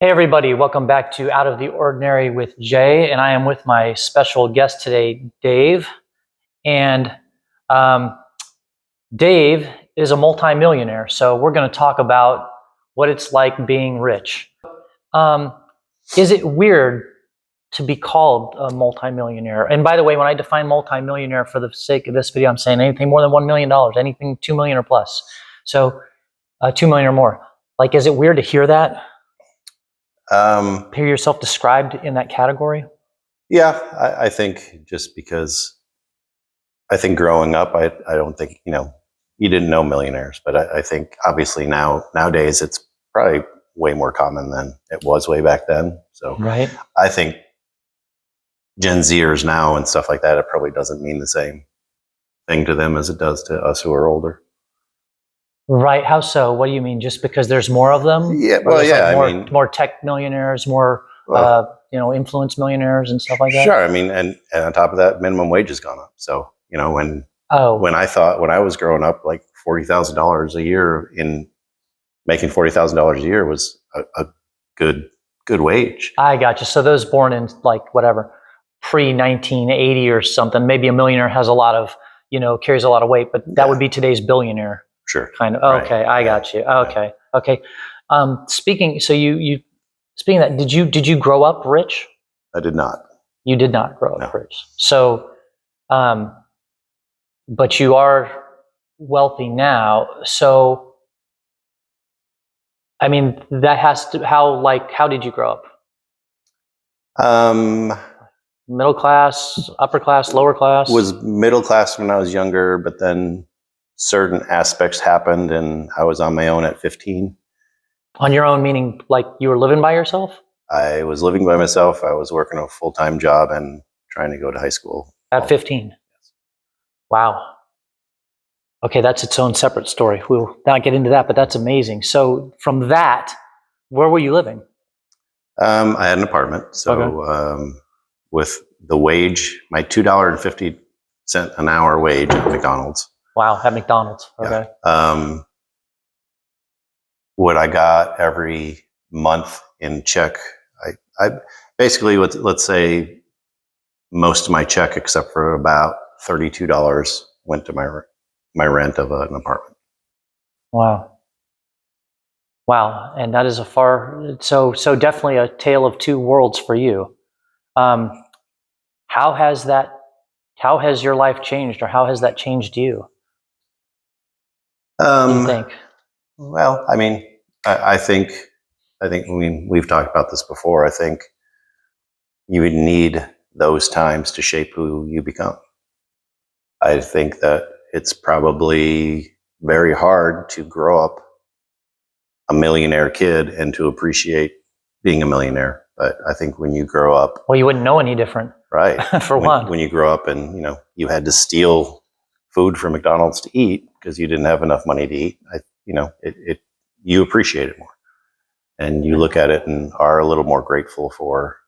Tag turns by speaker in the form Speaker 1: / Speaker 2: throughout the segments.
Speaker 1: Hey everybody, welcome back to Out of the Ordinary with Jay, and I am with my special guest today, Dave. And Dave is a multimillionaire, so we're going to talk about what it's like being rich. Is it weird to be called a multimillionaire? And by the way, when I define multimillionaire for the sake of this video, I'm saying anything more than $1 million, anything 2 million or plus. So 2 million or more. Like, is it weird to hear that? Hear yourself described in that category?
Speaker 2: Yeah, I think just because I think growing up, I don't think, you didn't know millionaires, but I think obviously nowadays it's probably way more common than it was way back then. So
Speaker 1: right.
Speaker 2: I think Gen Zers now and stuff like that, it probably doesn't mean the same thing to them as it does to us who are older.
Speaker 1: Right. How so? What do you mean? Just because there's more of them?
Speaker 2: Yeah. Well, yeah.
Speaker 1: Like more tech millionaires, more influence millionaires and stuff like that.
Speaker 2: Sure. I mean, and on top of that, minimum wage has gone up. So when I was growing up, like $40,000 a year making $40,000 a year was a good wage.
Speaker 1: I got you. So those born in like whatever pre-1980 or something, maybe a millionaire has a lot of carries a lot of weight, but that would be today's billionaire.
Speaker 2: Sure.
Speaker 1: Kind of. Right. Okay, I got you. Okay. Yeah. Okay. Speaking of that, did you grow up rich?
Speaker 2: I did not.
Speaker 1: You did not grow up rich. So, but you are wealthy now. So, I mean, that has to how did you grow up? Middle class, upper class, lower class?
Speaker 2: Was middle class when I was younger, but then certain aspects happened and I was on my own at 15.
Speaker 1: On your own, meaning like you were living by yourself?
Speaker 2: I was living by myself. I was working a full-time job and trying to go to high school.
Speaker 1: At 15? Yes. Wow. Okay, that's its own separate story. We'll not get into that, but that's amazing. So from that, where were you living?
Speaker 2: I had an apartment. So with the wage, my $2.50 an hour wage at McDonald's.
Speaker 1: Wow, at McDonald's. Okay.
Speaker 2: Yeah. What I got every month in check, I basically, let's say most of my check, except for about $32, went to my rent of an apartment.
Speaker 1: Wow. Wow, and that is so definitely a tale of two worlds for you. How has your life changed, or how has that changed you? What do you think?
Speaker 2: Well, I mean, I think we've talked about this before. I think you would need those times to shape who you become. I think that it's probably very hard to grow up a millionaire kid and to appreciate being a millionaire. But I think when you grow up,
Speaker 1: well, you wouldn't know any different,
Speaker 2: right?
Speaker 1: When
Speaker 2: you grow up and you had to steal food from McDonald's to eat because you didn't have enough money to eat. You appreciate it more, and you look at it and are a little more grateful for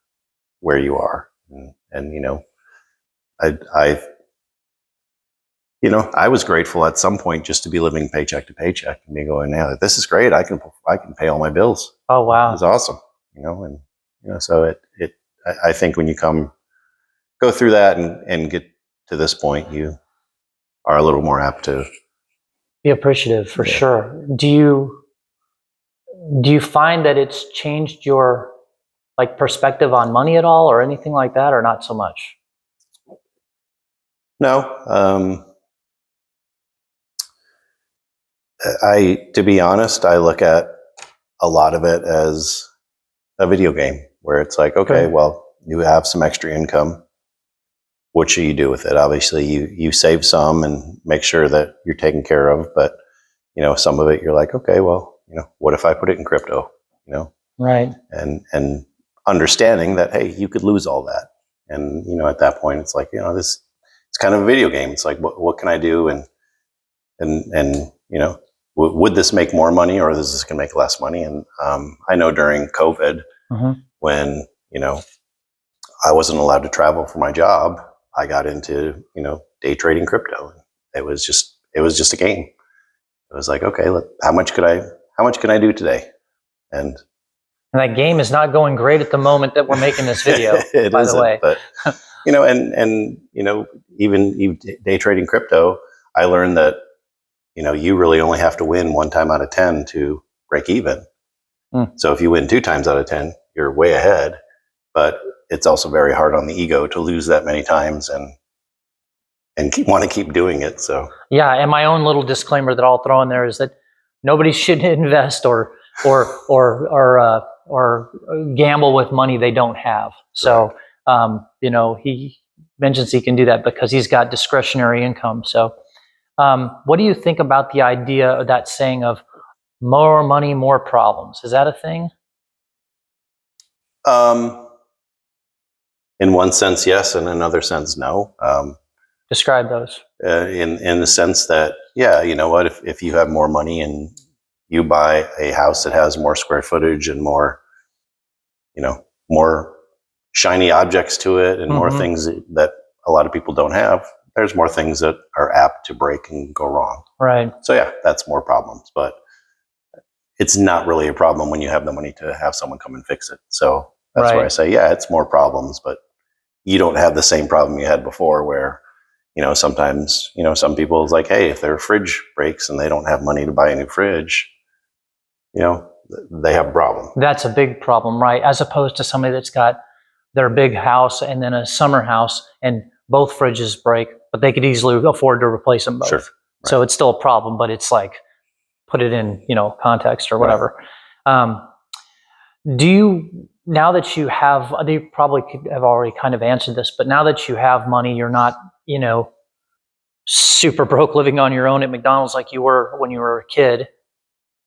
Speaker 2: where you are. I was grateful at some point just to be living paycheck to paycheck and be going, yeah, this is great. I can pay all my bills.
Speaker 1: Oh, wow.
Speaker 2: It's awesome. So I think when you go through that and get to this point, you are a little more apt to
Speaker 1: be appreciative for sure. Do you find that it's changed your perspective on money at all, or anything like that, or not so much?
Speaker 2: No. To be honest, I look at a lot of it as a video game where it's like, okay, well, you have some extra income. What should you do with it? Obviously, you save some and make sure that you're taken care of. But, some of it you're like, okay, well, what if I put it in crypto?
Speaker 1: Right.
Speaker 2: And understanding that, hey, you could lose all that. And, at that point, it's like, it's kind of a video game. It's like, what can I do? And would this make more money, or is this going to make less money? And I know during COVID, when, I wasn't allowed to travel for my job, I got into, day trading crypto. It was just a game. It was like, okay, how much can I do today? And
Speaker 1: And that game is not going great at the moment that we're making this video,
Speaker 2: it
Speaker 1: by
Speaker 2: isn't,
Speaker 1: the way.
Speaker 2: But, and even day trading crypto, I learned that, you really only have to win 1 time out of 10 to break even. So if you win 2 times out of 10, you're way ahead. But it's also very hard on the ego to lose that many times and want to keep doing it. So
Speaker 1: yeah, and my own little disclaimer that I'll throw in there is that nobody should invest or gamble with money they don't have. So he mentions he can do that because he's got discretionary income. So what do you think about the idea of that saying of more money, more problems? Is that a thing?
Speaker 2: In one sense, yes. In another sense, no.
Speaker 1: Describe those.
Speaker 2: In the sense that, you know what, if you have more money and you buy a house that has more square footage and more shiny objects to it and more things that a lot of people don't have, there's more things that are apt to break and go wrong.
Speaker 1: Right.
Speaker 2: So yeah, that's more problems, but it's not really a problem when you have the money to have someone come and fix it. So that's where I say, yeah, it's more problems, but you don't have the same problem you had before where, sometimes, some people is like, hey, if their fridge breaks and they don't have money to buy a new fridge, they have a problem.
Speaker 1: That's a big problem, right? As opposed to somebody that's got their big house and then a summer house and both fridges break, but they could easily afford to replace them both.
Speaker 2: Sure. Right.
Speaker 1: So it's still a problem, but it's like, put it in, context or whatever. Right. Now that you have, they probably have already kind of answered this, but now that you have money, you're not, super broke living on your own at McDonald's like you were when you were a kid.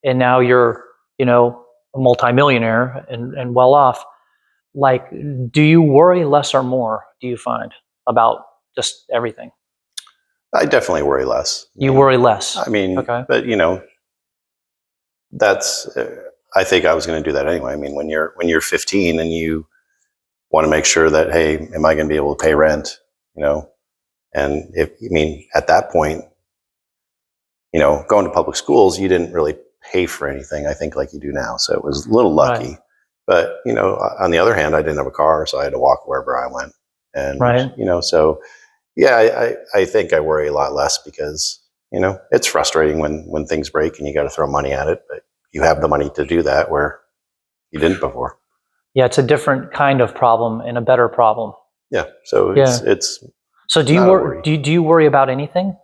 Speaker 1: And now you're, a multimillionaire and well off. Like, do you worry less or more, do you find, about just everything?
Speaker 2: I definitely worry less.
Speaker 1: You worry less?
Speaker 2: I mean,
Speaker 1: okay.
Speaker 2: But, that's, I think I was going to do that anyway. I mean, when you're 15 and you want to make sure that, hey, am I going to be able to pay rent, and at that point, going to public schools, you didn't really pay for anything, I think, like you do now. So it was a little lucky. Right. But, on the other hand, I didn't have a car, so I had to walk wherever I went. And, so yeah, I think I worry a lot less because, it's frustrating when things break and you got to throw money at it, but you have the money to do that where you didn't before. Yeah,
Speaker 1: it's a different kind of problem and a better problem.
Speaker 2: Yeah. So it's
Speaker 1: so do you worry about anything?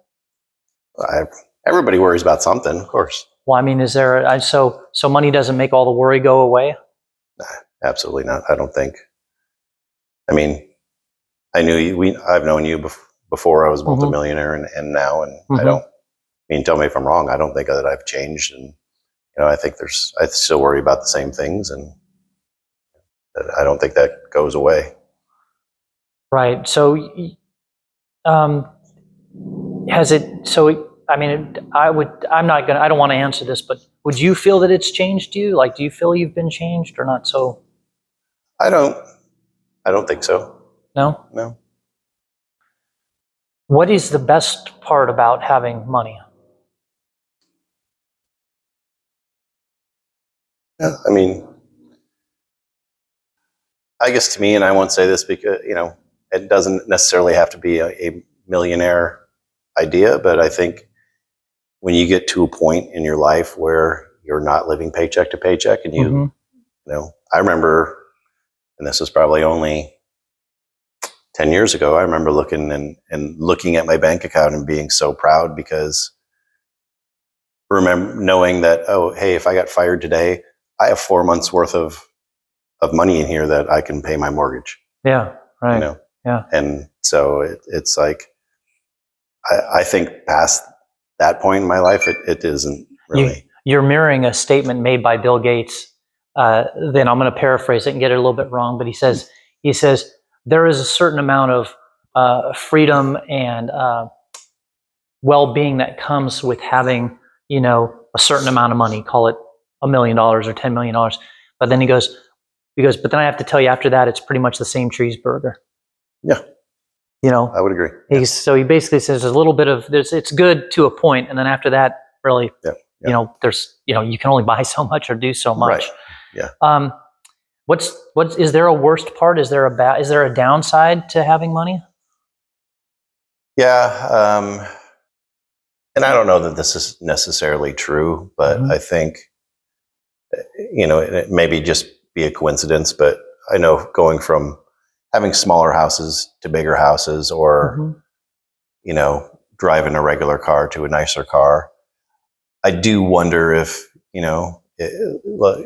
Speaker 2: Everybody worries about something, of course.
Speaker 1: Well, I mean, is there so money doesn't make all the worry go away?
Speaker 2: Nah, absolutely not. I don't think. I mean, I knew you. I've known you before I was a multimillionaire, and now, and I don't. Tell me if I'm wrong. I don't think that I've changed, and I think I still worry about the same things, and I don't think that goes away. Right.
Speaker 1: So, has it? So, I don't want to answer this, but would you feel that it's changed you? Like, do you feel you've been changed or not so?
Speaker 2: I don't think so.
Speaker 1: No?
Speaker 2: No.
Speaker 1: What is the best part about having money?
Speaker 2: Yeah, I guess to me, and I won't say this because, it doesn't necessarily have to be a millionaire idea, but I think when you get to a point in your life where you're not living paycheck to paycheck and you, I remember, and this was probably only 10 years ago, I remember looking at my bank account and being so proud because knowing that, oh, hey, if I got fired today, I have 4 months worth of money in here that I can pay my mortgage.
Speaker 1: Yeah. Right. Yeah.
Speaker 2: And so it's like, I think past that point in my life, it isn't really.
Speaker 1: You're mirroring a statement made by Bill Gates. Then I'm going to paraphrase it and get it a little bit wrong, but he says, there is a certain amount of freedom and well-being that comes with having, a certain amount of money, call it $1 million or $10 million. But then he goes, but then I have to tell you after that, it's pretty much the same cheeseburger.
Speaker 2: Yeah. I would agree.
Speaker 1: So he basically says there's a little bit of this. It's good to a point, and then after that, really, there's you can only buy so much or do so much.
Speaker 2: Right. Yeah.
Speaker 1: Is there a worst part? Is there a downside to having money?
Speaker 2: Yeah. And I don't know that this is necessarily true, but
Speaker 1: Mhm.
Speaker 2: I think, it maybe just be a coincidence, but I know going from having smaller houses to bigger houses, or,
Speaker 1: Mhm.
Speaker 2: driving a regular car to a nicer car, I do wonder if,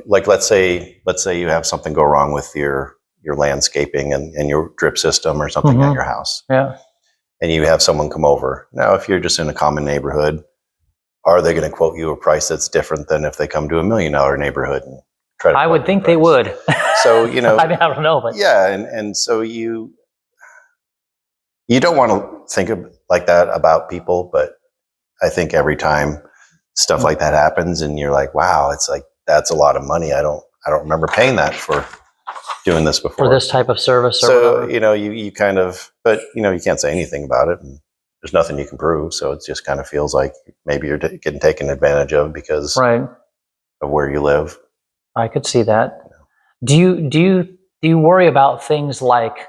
Speaker 2: like let's say you have something go wrong with your landscaping and your drip system or something at
Speaker 1: Mhm.
Speaker 2: your house,
Speaker 1: Yeah.
Speaker 2: and you have someone come over. Now, if you're just in a common neighborhood, are they going to quote you a price that's different than if they come to $1 million neighborhood and try to
Speaker 1: I
Speaker 2: quote
Speaker 1: would
Speaker 2: you a
Speaker 1: think they
Speaker 2: price?
Speaker 1: would.
Speaker 2: So,
Speaker 1: I mean, I don't know, but
Speaker 2: yeah, and so you don't want to think of like that about people, but I think every time stuff like that happens and you're like, wow, it's like that's a lot of money. I don't remember paying that for doing this before.
Speaker 1: for this type of service or
Speaker 2: So,
Speaker 1: whatever.
Speaker 2: you kind of, but you can't say anything about it, and there's nothing you can prove. So it just kind of feels like maybe you're getting taken advantage of because
Speaker 1: Right.
Speaker 2: of where you live.
Speaker 1: I could see that. Do you worry about things like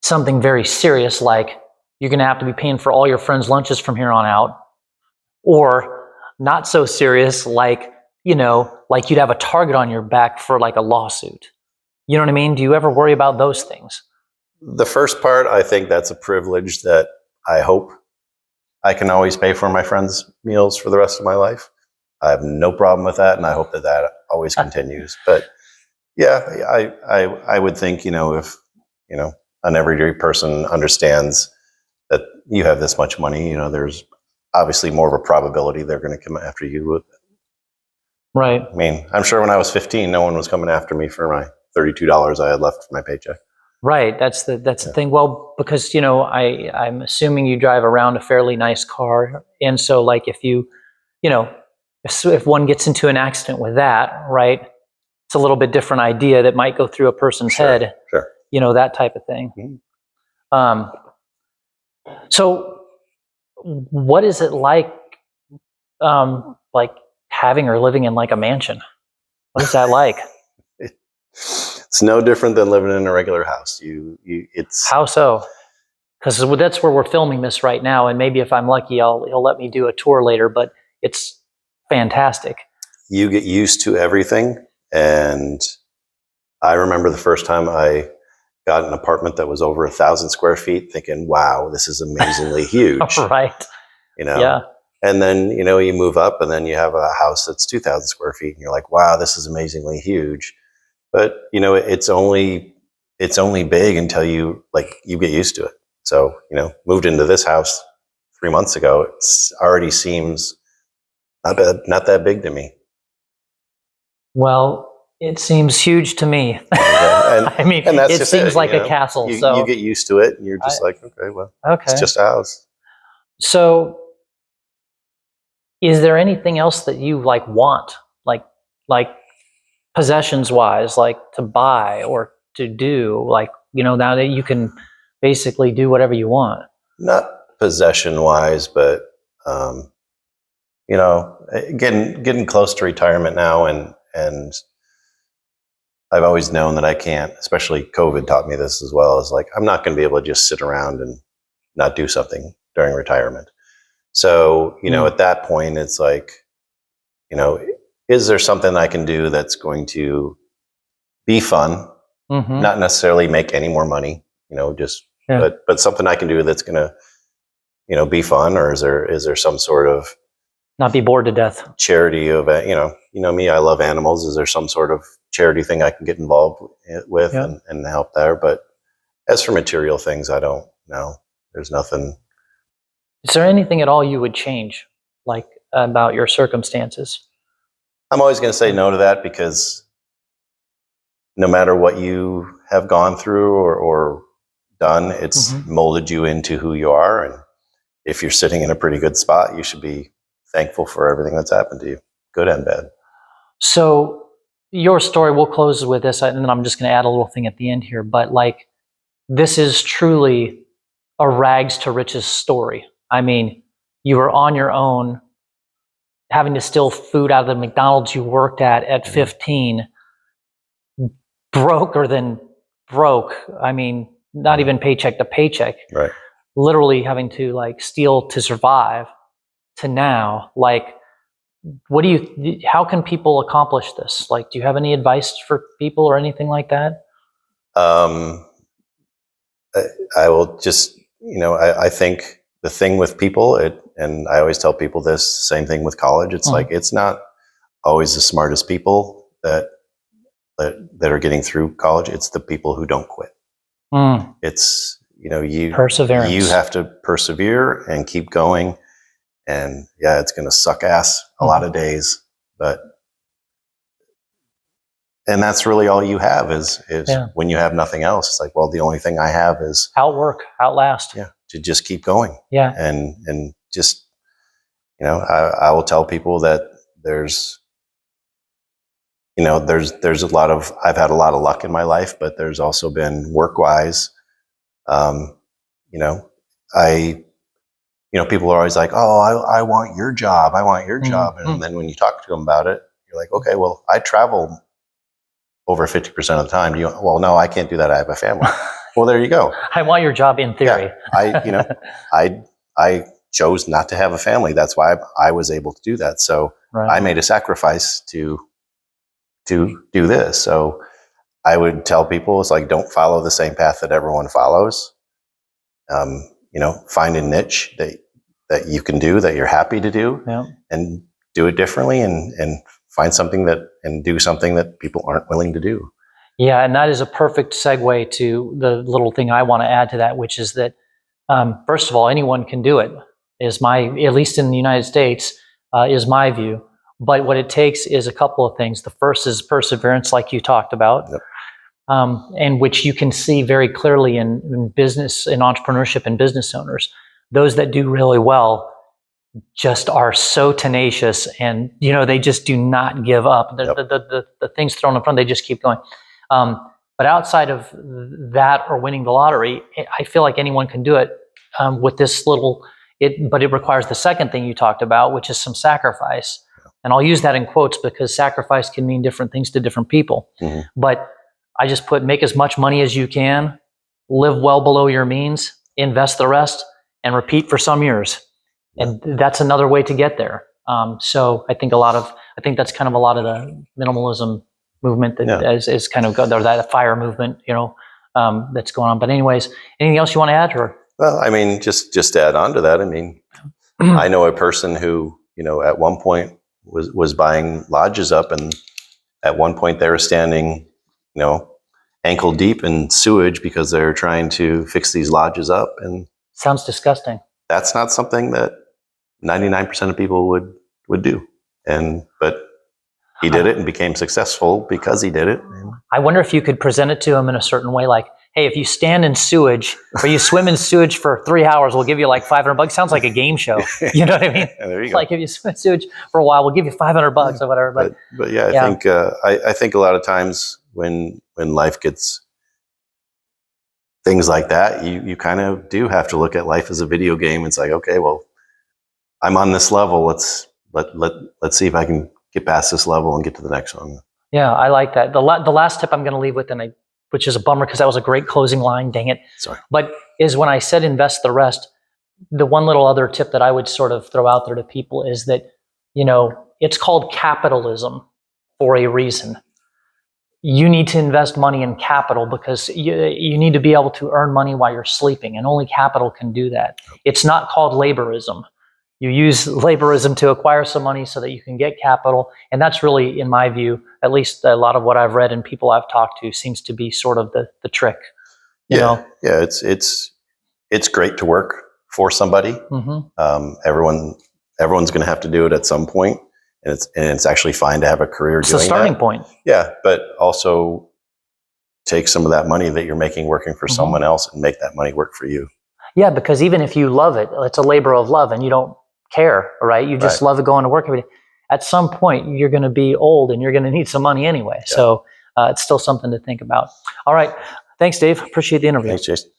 Speaker 1: something very serious, like you're going to have to be paying for all your friends' lunches from here on out, or not so serious, like like you'd have a target on your back for like a lawsuit? You know what I mean? Do you ever worry about those things?
Speaker 2: The first part, I think that's a privilege that I hope I can always pay for my friends' meals for the rest of my life. I have no problem with that, and I hope that that always continues. But yeah, I would think, if an everyday person understands that you have this much money, there's obviously more of a probability they're going to come after you.
Speaker 1: Right.
Speaker 2: I mean, I'm sure when I was 15, no one was coming after me for my $32 I had left for my paycheck.
Speaker 1: Right. That's the thing. Well, because I'm assuming you drive around a fairly nice car, and so like if you know if one gets into an accident with that, right? It's a little bit different idea that might go through a person's
Speaker 2: Sure,
Speaker 1: head,
Speaker 2: sure.
Speaker 1: that type of thing.
Speaker 2: Mhm.
Speaker 1: Um, so what is it like having or living in like a mansion? What is that like?
Speaker 2: It's no different than living in a regular house. It's
Speaker 1: How so? Because that's where we're filming this right now, and maybe if I'm lucky, he'll let me do a tour later. But it's fantastic.
Speaker 2: you get used to everything, and I remember the first time I got an apartment that was over 1,000 square feet, thinking, "Wow, this is amazingly huge."
Speaker 1: Right.
Speaker 2: You know,
Speaker 1: Yeah.
Speaker 2: and then you move up, and then you have a house that's 2,000 square feet, and you're like, "Wow, this is amazingly huge." But it's only big until you get used to it. So moved into this house 3 months ago. It already seems not that big to me.
Speaker 1: Well, it seems huge to me.
Speaker 2: And
Speaker 1: I mean,
Speaker 2: and that's
Speaker 1: it
Speaker 2: just
Speaker 1: seems
Speaker 2: it.
Speaker 1: like a castle.
Speaker 2: You
Speaker 1: So,
Speaker 2: get used to it, and you're
Speaker 1: I,
Speaker 2: just like, okay, well, it's
Speaker 1: okay.
Speaker 2: just a house.
Speaker 1: So, is there anything else that you like want, like possessions wise, like to buy or to do, like now that you can basically do whatever you want?
Speaker 2: Not possession wise, but um, getting close to retirement now, and I've always known that I can't. Especially COVID taught me this as well. Is like I'm not going to be able to just sit around and not do something during retirement. So
Speaker 1: Mm.
Speaker 2: at that point, it's like, you know, is there something I can do that's going to be fun,
Speaker 1: Mm-hmm.
Speaker 2: not necessarily make any more money, just
Speaker 1: Yeah.
Speaker 2: but something I can do that's going to be fun, or is there some sort of
Speaker 1: Not be bored to death.
Speaker 2: charity of me, I love animals. Is there some sort of charity thing I can get involved with
Speaker 1: Yeah.
Speaker 2: and help there? But as for material things, I don't know. There's nothing.
Speaker 1: Is there anything at all you would change, like about your circumstances?
Speaker 2: I'm always going to say no to that, because no matter what you have gone through or done, it's
Speaker 1: Mm-hmm.
Speaker 2: molded you into who you are. And if you're sitting in a pretty good spot, you should be thankful for everything that's happened to you, good and bad.
Speaker 1: So your story, we'll close with this, and then I'm just going to add a little thing at the end here. But like, this is truly a rags to riches story. I mean, you were on your own, having to steal food out of the McDonald's you worked at 15, broker than broke. I mean, not even paycheck to paycheck.
Speaker 2: Right.
Speaker 1: Literally having to like steal to survive, to now, like, how can people accomplish this? Like, do you have any advice for people or anything like that?
Speaker 2: Um, I will just, I think the thing with people, and I always tell people this, same thing with college. It's like, it's not always the smartest people that are getting through college. It's the people who don't quit. It's,
Speaker 1: Perseverance.
Speaker 2: You have to persevere and keep going. And yeah, it's going to suck ass a lot of days, and that's really all you have is when you have nothing else. It's like, well, the only thing I have is
Speaker 1: outwork, outlast.
Speaker 2: Yeah, to just keep going.
Speaker 1: Yeah,
Speaker 2: and just, I will tell people that there's a lot of, I've had a lot of luck in my life, but there's also been work-wise. People are always like, oh, I want your job. I want your job. And then when you talk to them about it, you're like, okay, well, I travel over 50% of the time. Well, no, I can't do that. I have a family. Well, there you go.
Speaker 1: I want your job in theory.
Speaker 2: Yeah, I chose not to have a family. That's why I was able to do that. So I made a sacrifice to do this. So I would tell people, it's like, don't follow the same path that everyone follows. Find a niche that you can do, that you're happy to do, and do it differently, and find something and do something that people aren't willing to do.
Speaker 1: Yeah, and that is a perfect segue to the little thing I want to add to that, which is that, first of all, anyone can do it, at least in the United States, is my view. But what it takes is a couple of things. The first is perseverance, like you talked about.
Speaker 2: Yep.
Speaker 1: And which you can see very clearly in business, in entrepreneurship and business owners. Those that do really well just are so tenacious, and they just do not give up. The things thrown in front, they just keep going. But outside of that or winning the lottery, I feel like anyone can do it with this little. But it requires the second thing you talked about, which is some sacrifice. And I'll use that in quotes because sacrifice can mean different things to different people. But I just make as much money as you can, live well below your means, invest the rest, and repeat for some years. And that's another way to get there. So I think that's kind of a lot of the minimalism movement that is kind of good, or that FIRE movement, that's going on. But anyways, anything else you want to add? Or?
Speaker 2: Well, I mean, just to add on to that, I mean, I know a person who, at one point was buying lodges up, and at one point they were standing, ankle deep in sewage because they're trying to fix these lodges up. And
Speaker 1: sounds disgusting.
Speaker 2: That's not something that 99% of people would do. But he did it and became successful because he did it.
Speaker 1: I wonder if you could present it to him in a certain way, like, hey, if you stand in sewage or you swim in sewage for 3 hours, we'll give you like $500. Sounds like a game show. You know what I mean?
Speaker 2: Yeah, there you go.
Speaker 1: Like, if you swim in sewage for a while, we'll give you $500 or whatever.
Speaker 2: But yeah, I think a lot of times when life gets things like that, you kind of do have to look at life as a video game. It's like, okay, well, I'm on this level. Let's see if I can get past this level and get to the next one.
Speaker 1: Yeah, I like that. The last tip I'm going to leave with, which is a bummer because that was a great closing line, dang it.
Speaker 2: Sorry.
Speaker 1: But is when I said invest the rest, the one little other tip that I would sort of throw out there to people is that, it's called capitalism for a reason. You need to invest money in capital because you need to be able to earn money while you're sleeping, and only capital can do that. It's not called laborism. You use laborism to acquire some money so that you can get capital. And that's really, in my view, at least a lot of what I've read and people I've talked to, seems to be sort of the trick. You know?
Speaker 2: Yeah. It's great to work for somebody. Everyone's going to have to do it at some point, and it's actually fine to have a career doing that. It's the starting
Speaker 1: point.
Speaker 2: Yeah, but also take some of that money that you're making working for someone else and make that money work for you. Yeah,
Speaker 1: because even if you love it, it's a labor of love, and you don't care, right? You just love it going to work every day. At some point, you're going to be old and you're going to need some money anyway. Yeah. So it's still something to think about. All right. Thanks, Dave. Appreciate the interview.
Speaker 2: Thanks, Jason.